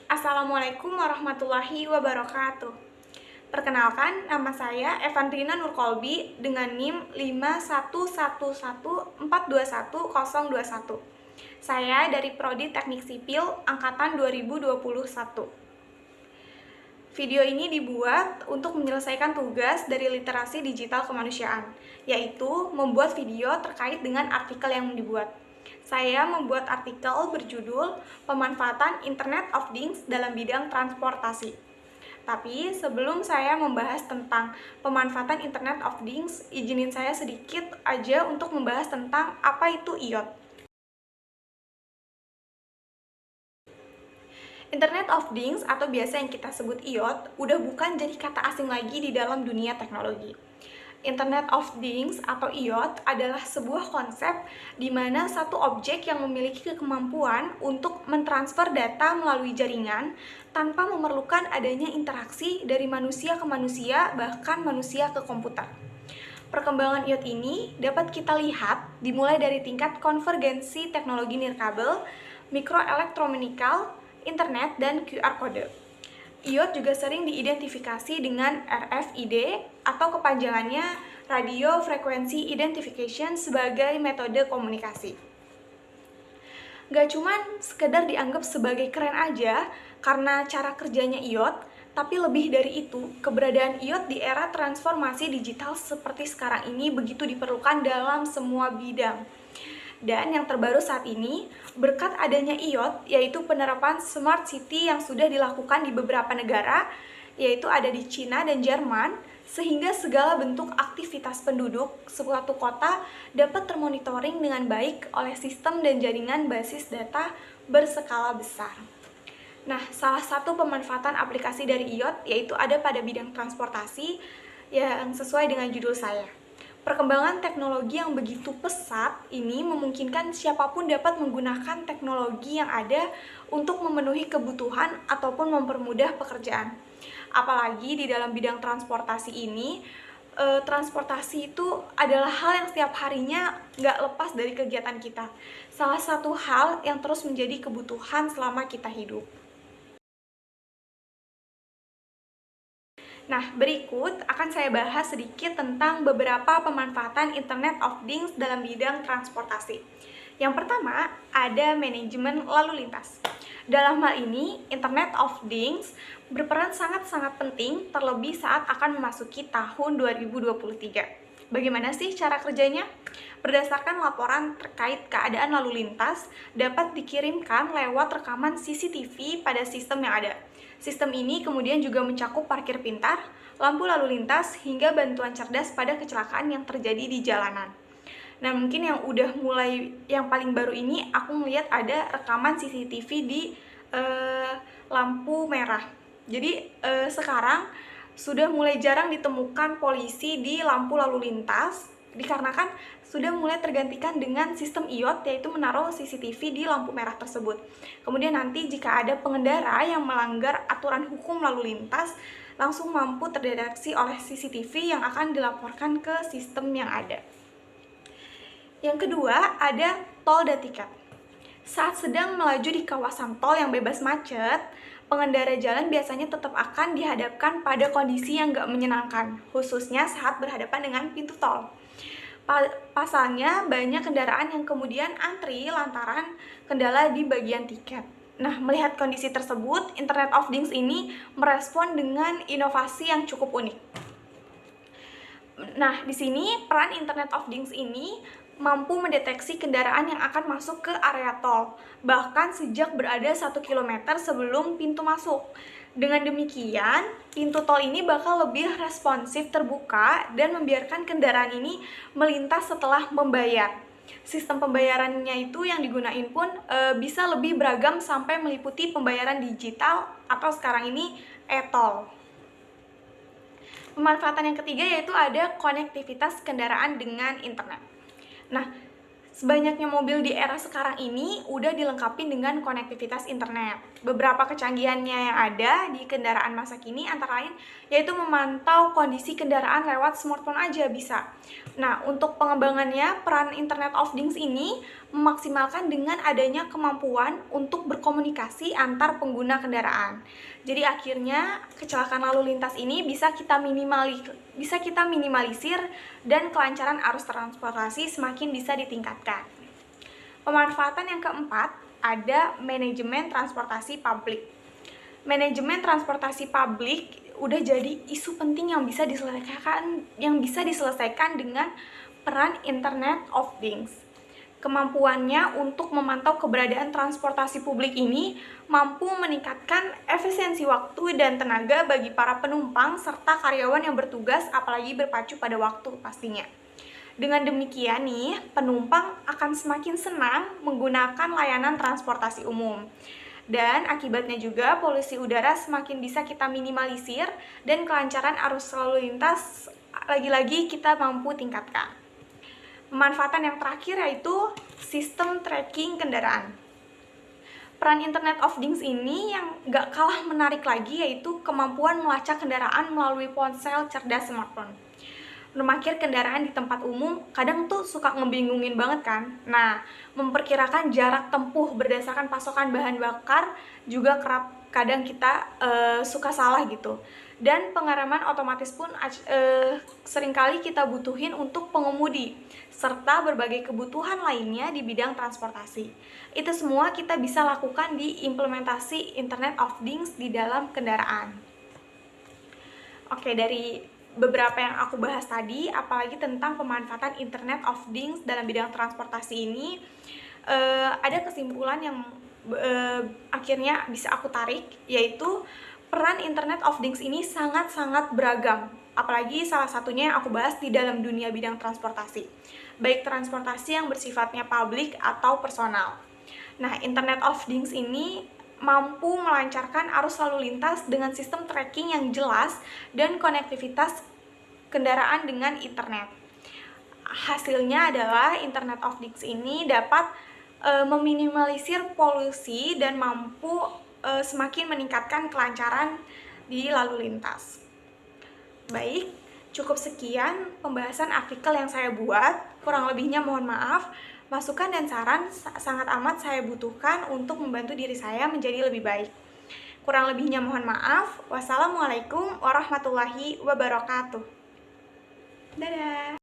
Assalamualaikum warahmatullahi wabarakatuh. Perkenalkan, nama saya Evandrina Nurkolbi dengan NIM 51114210021. Saya dari Prodi Teknik Sipil Angkatan 2021. Video ini dibuat untuk menyelesaikan tugas dari literasi digital kemanusiaan, yaitu membuat video terkait dengan artikel yang dibuat. Saya membuat artikel berjudul Pemanfaatan Internet of Things dalam bidang transportasi. Tapi sebelum saya membahas tentang pemanfaatan Internet of Things, izinin saya sedikit aja untuk membahas tentang apa itu IoT. Internet of Things atau biasa yang kita sebut IoT udah bukan jadi kata asing lagi di dalam dunia teknologi. Internet of Things atau IoT adalah sebuah konsep di mana satu objek yang memiliki kemampuan untuk mentransfer data melalui jaringan tanpa memerlukan adanya interaksi dari manusia ke manusia, bahkan manusia ke komputer. Perkembangan IoT ini dapat kita lihat dimulai dari tingkat konvergensi teknologi nirkabel, mikroelektromekanikal, internet, dan QR code. IoT juga sering diidentifikasi dengan RFID atau kepanjangannya Radio Frequency Identification sebagai metode komunikasi. Gak cuman sekedar dianggap sebagai keren aja karena cara kerjanya IoT, tapi lebih dari itu, keberadaan IoT di era transformasi digital seperti sekarang ini begitu diperlukan dalam semua bidang. Dan yang terbaru saat ini, berkat adanya IoT, yaitu penerapan Smart City yang sudah dilakukan di beberapa negara, yaitu ada di Cina dan Jerman, sehingga segala bentuk aktivitas penduduk suatu kota dapat termonitoring dengan baik oleh sistem dan jaringan basis data berskala besar. Nah, salah satu pemanfaatan aplikasi dari IoT yaitu ada pada bidang transportasi yang sesuai dengan judul saya. Perkembangan teknologi yang begitu pesat ini memungkinkan siapapun dapat menggunakan teknologi yang ada untuk memenuhi kebutuhan ataupun mempermudah pekerjaan. Apalagi di dalam bidang transportasi ini, transportasi itu adalah hal yang setiap harinya nggak lepas dari kegiatan kita. Salah satu hal yang terus menjadi kebutuhan selama kita hidup. Nah, berikut akan saya bahas sedikit tentang beberapa pemanfaatan Internet of Things dalam bidang transportasi. Yang pertama, ada manajemen lalu lintas. Dalam hal ini, Internet of Things berperan sangat-sangat penting terlebih saat akan memasuki tahun 2023. Bagaimana sih cara kerjanya? Berdasarkan laporan terkait keadaan lalu lintas, dapat dikirimkan lewat rekaman CCTV pada sistem yang ada. Sistem ini kemudian juga mencakup parkir pintar, lampu lalu lintas, hingga bantuan cerdas pada kecelakaan yang terjadi di jalanan. Nah, mungkin yang paling baru ini aku melihat ada rekaman CCTV di lampu merah. Jadi sekarang sudah mulai jarang ditemukan polisi di lampu lalu lintas dikarenakan sudah mulai tergantikan dengan sistem IoT, yaitu menaruh CCTV di lampu merah tersebut. Kemudian nanti jika ada pengendara yang melanggar aturan hukum lalu lintas, langsung mampu terdeteksi oleh CCTV yang akan dilaporkan ke sistem yang ada. Yang kedua, ada tol dan tiket. Saat sedang melaju di kawasan tol yang bebas macet, pengendara jalan biasanya tetap akan dihadapkan pada kondisi yang gak menyenangkan, khususnya saat berhadapan dengan pintu tol. Pasalnya, banyak kendaraan yang kemudian antri lantaran kendala di bagian tiket. Nah, melihat kondisi tersebut, Internet of Things ini merespon dengan inovasi yang cukup unik. Nah, di sini peran Internet of Things ini mampu mendeteksi kendaraan yang akan masuk ke area tol, bahkan sejak berada 1 km sebelum pintu masuk. Dengan demikian, pintu tol ini bakal lebih responsif terbuka dan membiarkan kendaraan ini melintas setelah membayar. Sistem pembayarannya itu yang digunain pun bisa lebih beragam sampai meliputi pembayaran digital atau sekarang ini e-tol. Pemanfaatan yang ketiga yaitu ada konektivitas kendaraan dengan internet. Nah, sebanyaknya mobil di era sekarang ini udah dilengkapi dengan konektivitas internet. Beberapa kecanggihannya yang ada di kendaraan masa kini antara lain yaitu memantau kondisi kendaraan lewat smartphone aja bisa. Nah, untuk pengembangannya peran Internet of Things ini memaksimalkan dengan adanya kemampuan untuk berkomunikasi antar pengguna kendaraan. Jadi akhirnya kecelakaan lalu lintas ini bisa kita minimalisir dan kelancaran arus transportasi semakin bisa ditingkatkan. Pemanfaatan yang keempat ada manajemen transportasi publik. Manajemen transportasi publik udah jadi isu penting yang bisa diselesaikan dengan peran Internet of Things. Kemampuannya untuk memantau keberadaan transportasi publik ini mampu meningkatkan efisiensi waktu dan tenaga bagi para penumpang serta karyawan yang bertugas, apalagi berpacu pada waktu pastinya. Dengan demikian nih, penumpang akan semakin senang menggunakan layanan transportasi umum. Dan akibatnya juga polusi udara semakin bisa kita minimalisir dan kelancaran arus lalu lintas lagi-lagi kita mampu tingkatkan. Pemanfaatan yang terakhir yaitu sistem tracking kendaraan. Peran Internet of Things ini yang gak kalah menarik lagi yaitu kemampuan melacak kendaraan melalui ponsel cerdas smartphone. Memarkir kendaraan di tempat umum kadang tuh suka ngebingungin banget kan. Nah, memperkirakan jarak tempuh berdasarkan pasokan bahan bakar juga kerap kadang kita suka salah gitu. Dan pengereman otomatis pun seringkali kita butuhin untuk pengemudi serta berbagai kebutuhan lainnya di bidang transportasi. Itu semua kita bisa lakukan di implementasi Internet of Things di dalam kendaraan. Oke, dari beberapa yang aku bahas tadi, apalagi tentang pemanfaatan Internet of Things dalam bidang transportasi ini, ada kesimpulan yang akhirnya bisa aku tarik, yaitu peran Internet of Things ini sangat-sangat beragam. Apalagi salah satunya yang aku bahas di dalam dunia bidang transportasi, baik transportasi yang bersifatnya publik atau personal. Nah, Internet of Things ini mampu melancarkan arus lalu lintas dengan sistem tracking yang jelas dan konektivitas kendaraan dengan internet. Hasilnya adalah Internet of Things ini dapat meminimalisir polusi dan mampu semakin meningkatkan kelancaran di lalu lintas. Baik, cukup sekian pembahasan artikel yang saya buat. Kurang lebihnya mohon maaf. Masukan dan saran sangat amat saya butuhkan untuk membantu diri saya menjadi lebih baik. Kurang lebihnya mohon maaf. Wassalamualaikum warahmatullahi wabarakatuh. Dadah.